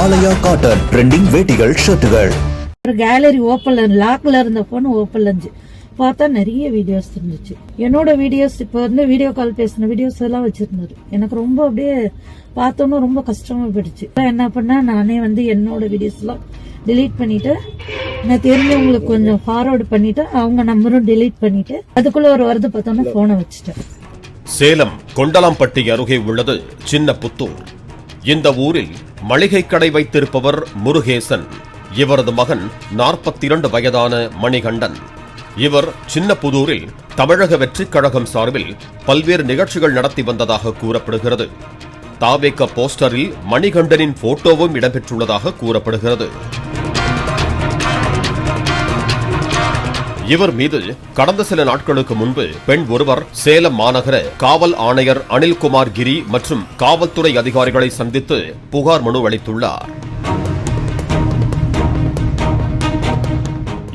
ஆலயா cotton trending வேட்டிகள் ஷர்ட்டுகள். ஒரு gallery ஓப்பன்ல லாக்ல இருந்த போன் ஓப்பன்ல இருந்துச்சு. பார்த்தா நிறைய வீடியோஸ் இருந்துச்சு. என்னோட வீடியோஸ் இப்ப வந்து வீடியோ கால் பேசின வீடியோஸ் எல்லாம் வச்சிருந்தாரு. எனக்கு ரொம்ப அப்படியே பார்த்தோன்னு ரொம்ப கஷ்டமா போயிடுச்சு. என்ன பண்ணா நானே வந்து என்னோட வீடியோஸ் எல்லாம் டெலீட் பண்ணிட்டு நான் தெரிஞ்சவங்களுக்கு கொஞ்சம் ஃபார்வர்டு பண்ணிட்டு அவங்க நம்பரும் டெலீட் பண்ணிட்டு அதுக்குள்ள ஒரு வருது பார்த்தோன்னா போனை வச்சுட்டேன். சேலம் கொண்டலாம்பட்டி அருகே உள்ளது சின்ன புத்தூர். இந்த ஊரில் மளிகை கடை வைத்திருப்பவர் முருகேசன். இவரது மகன் 42 வயதான மணிகண்டன். இவர் சின்ன புதூரில் தமிழக வெற்றிக் கழகம் சார்பில் பல்வேறு நிகழ்ச்சிகள் நடத்தி வந்ததாக கூறப்படுகிறது. தாவேக போஸ்டரில் மணிகண்டனின் போட்டோவும் இடம்பெற்றுள்ளதாக கூறப்படுகிறது. இவர் மீது கடந்த சில நாட்களுக்கு முன்பு பெண் ஒருவர் சேலம் மாநகர காவல் ஆணையர் அனில்குமார் கிரி மற்றும் காவல்துறை அதிகாரிகளை சந்தித்து புகார் மனு அளித்துள்ளார்.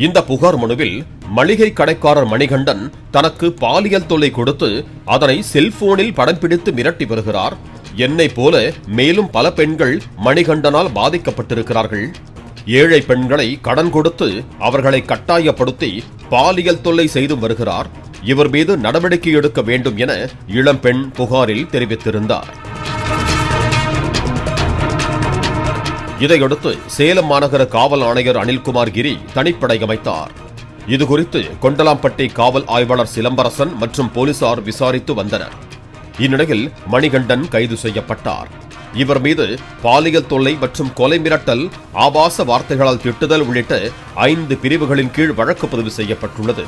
இந்த புகார் மனுவில் மளிகை கடைக்காரர் மணிகண்டன் தனக்கு பாலியல் தொல்லை கொடுத்து அதனை செல்போனில் படம் பிடித்து மிரட்டி வருகிறார். என்னை போல மேலும் பல பெண்கள் மணிகண்டனால் பாதிக்கப்பட்டிருக்கிறார்கள். ஏழை பெண்களை கடன் கொடுத்து அவர்களை கட்டாயப்படுத்தி பாலியல் தொல்லை செய்து வருகிறார். இவர் மீது நடவடிக்கை எடுக்க வேண்டும் என இளம்பெண் புகாரில் தெரிவித்திருந்தார். இதையடுத்து சேலம் மாநகர காவல் ஆணையர் அனில்குமார் கிரி தனிப்படை அமைத்தார். இதுகுறித்து கொண்டலாம்பட்டி காவல் ஆய்வாளர் சிலம்பரசன் மற்றும் போலீசார் விசாரித்து வந்தனர். இந்நிலையில் மணிகண்டன் கைது செய்யப்பட்டார். இவர் மீது பாலியல் தொல்லை மற்றும் கொலை மிரட்டல், ஆபாச வார்த்தைகளால் திட்டுதல் உள்ளிட்ட 5 பிரிவுகளின் கீழ் வழக்கு பதிவு செய்யப்பட்டுள்ளது.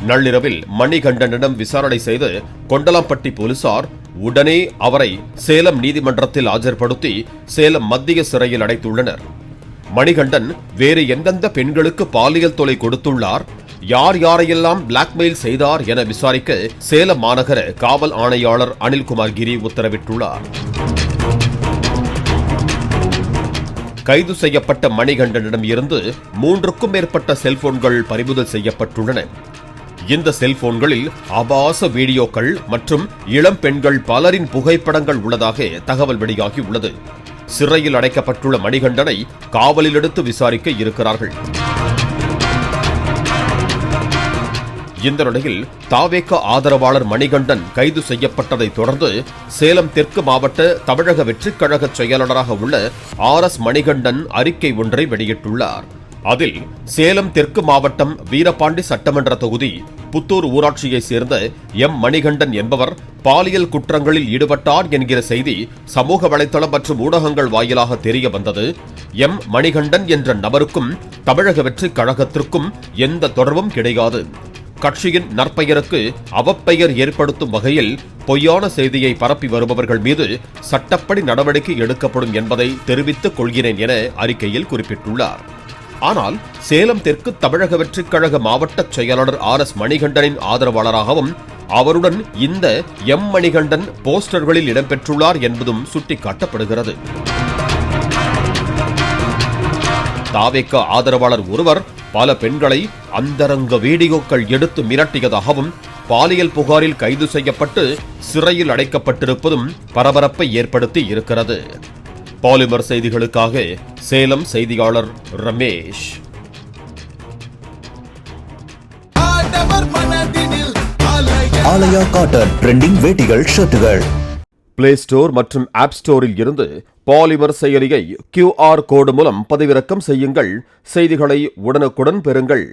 நள்ளிரவில் மணிகண்டனிடம் விசாரணை செய்து கொண்டலாம்பட்டி போலீசார் உடனே அவரை சேலம் நீதிமன்றத்தில் ஆஜர்படுத்தி சேலம் மத்திய சிறையில் அடைத்துள்ளனர். மணிகண்டன் வேறு எந்தெந்த பெண்களுக்கு பாலியல் தொல்லை கொடுத்துள்ளார், யார் யாரையெல்லாம் பிளாக்மெயில் செய்தார் என விசாரிக்க சேலம் மாநகர காவல் ஆணையாளர் அனில்குமார் கிரி உத்தரவிட்டுள்ளார். கைது செய்யப்பட்ட மணிகண்டனிடம் இருந்து 3க்கும் மேற்பட்ட செல்போன்கள் பறிமுதல் செய்யப்பட்டுள்ளன. இந்த செல்போன்களில் ஆபாச வீடியோக்கள் மற்றும் இளம் பெண்கள் பலரின் புகைப்படங்கள் உள்ளதாக தகவல் வெளியாகி உள்ளது. சிறையில் அடைக்கப்பட்டுள்ள மணிகண்டனை காவலில் எடுத்து விசாரிக்க இருக்கிறார்கள். இந்த நிலையில் தாவேக ஆதரவாளர் மணிகண்டன் கைது செய்யப்பட்டதை தொடர்ந்து சேலம் தெற்கு மாவட்ட தமிழக வெற்றிக் கழக செயலாளராக உள்ள RS மணிகண்டன் அறிக்கை ஒன்றை வெளியிட்டுள்ளார். அதில் சேலம் தெற்கு மாவட்டம் வீரபாண்டி சட்டமன்ற தொகுதி புத்தூர் ஊராட்சியைச் சேர்ந்த மணிகண்டன் என்பவர் பாலியல் குற்றங்களில் ஈடுபட்டார் என்கிற செய்தி சமூக வலைதளம் மற்றும் ஊடகங்கள் வாயிலாக தெரிய வந்தது. மணிகண்டன் என்ற நபருக்கும் தமிழக வெற்றிக் கழகத்திற்கும் எந்த தொடர்பும் கிடையாது. கட்சியின் நற்பெயருக்கு அவப்பெயர் ஏற்படுத்தும் வகையில் பொய்யான செய்தியை பரப்பி வருபவர்கள் மீது சட்டப்படி நடவடிக்கை எடுக்கப்படும் என்பதை தெரிவித்துக் கொள்கிறேன் என அறிக்கையில் குறிப்பிட்டுள்ளார். ஆனால் சேலம் தெற்கு தமிழக வெற்றிக் கழக மாவட்ட செயலாளர் RS மணிகண்டனின் ஆதரவாளராகவும் அவருடன் இந்த மணிகண்டன் போஸ்டர்களில் இடம்பெற்றுள்ளார் என்பதும் சுட்டிக்காட்டப்படுகிறது. தாவேக ஆதரவாளர் ஒருவர் பல பெண்களை அந்தரங்க வீடியோக்கள் எடுத்து மிரட்டியதாகவும் பாலியல் புகாரில் கைது செய்யப்பட்டு சிறையில் அடைக்கப்பட்டிருப்பதும் பரபரப்பை ஏற்படுத்தி இருக்கிறது. பாலிமர் செய்திகளுக்காக சேலம் செய்தியாளர் ரமேஷ். ஆலயா காட்டன் ட்ரெண்டிங் வேட்டிகள் ஷர்ட்டுகள். பிளே ஸ்டோர் மற்றும் ஆப் ஸ்டோரில் இருந்து பாலிமர் செயலியை QR கோடு மூலம் பதிவிறக்கம் செய்யுங்கள். செய்திகளை உடனுக்குடன் பெறுங்கள்.